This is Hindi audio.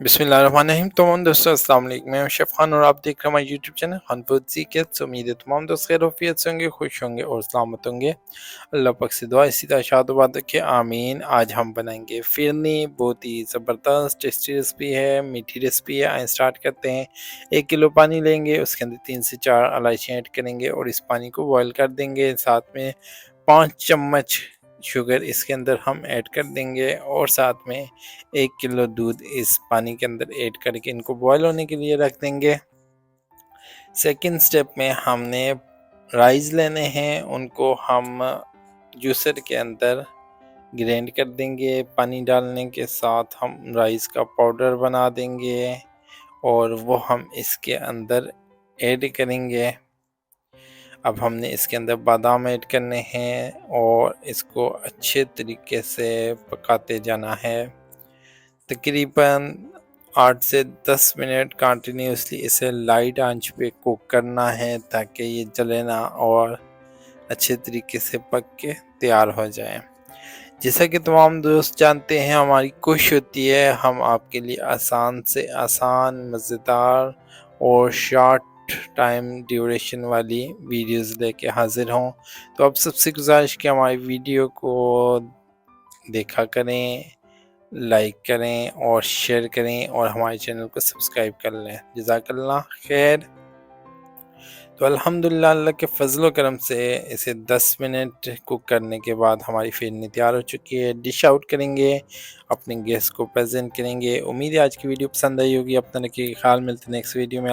बिस्मिल्लाहिर्रहमानिर्रहीम। तमाम दोस्तों अस्सलाम वालेकुम। मैं हूं शेफ़ खान और आप देख रहे हैं हमारे YouTube channel Khan food secrets. उम्मीद है तमाम दोस्त खैर आफियत से होंगे, खुश होंगे और सलामत होंगे। अल्लाह पाक से दुआ इसी तरह शाद रखे, आमीन। आज हम बनाएंगे फिरनी, बहुत ही ज़बरदस्त टेस्टी रेसिपी है, मीठी रेसिपी है। आइए स्टार्ट करते हैं। 1 किलो पानी लेंगे, उसके अंदर 3 से 4 इलायची ऐड करेंगे और इस पानी को बॉयल कर देंगे। साथ में 5 चम्मच शुगर इसके अंदर हम ऐड कर देंगे और साथ में 1 किलो दूध इस पानी के अंदर ऐड करके इनको बॉयल होने के लिए रख देंगे। सेकंड स्टेप में हमने राइस लेने हैं, उनको हम जूसर के अंदर ग्राइंड कर देंगे। पानी डालने के साथ हम राइस का पाउडर बना देंगे और वो हम इसके अंदर ऐड करेंगे। अब हमने इसके अंदर बादाम ऐड करने हैं और इसको अच्छे तरीके से पकाते जाना है। तकरीबन 8 से 10 मिनट कंटिन्यूसली इसे लाइट आंच पे कुक करना है ताकि ये जले ना और अच्छे तरीके से पक के तैयार हो जाए। जैसा कि तमाम दोस्त जानते हैं, हमारी कोशिश होती है हम आपके लिए आसान से आसान, मज़ेदार और शॉर्ट टाइम ड्यूरेशन वाली वीडियोस लेके हाजिर हों। तो आप सबसे गुजारिश कि हमारी वीडियो को देखा करें, लाइक करें और शेयर करें और हमारे चैनल को सब्सक्राइब कर लें। जज़ाकल्लाह खैर। तो अल्हम्दुलिल्लाह अल्लाह के फ़ज़ल व करम से इसे 10 मिनट कुक करने के बाद हमारी फिरनी तैयार हो चुकी है। डिश आउट करेंगे, अपने गेस्ट को प्रेज़ेंट करेंगे। उम्मीद है आज की वीडियो पसंद आई होगी। अपना रखिए ख़्याल, मिलते हैं नेक्स्ट वीडियो में।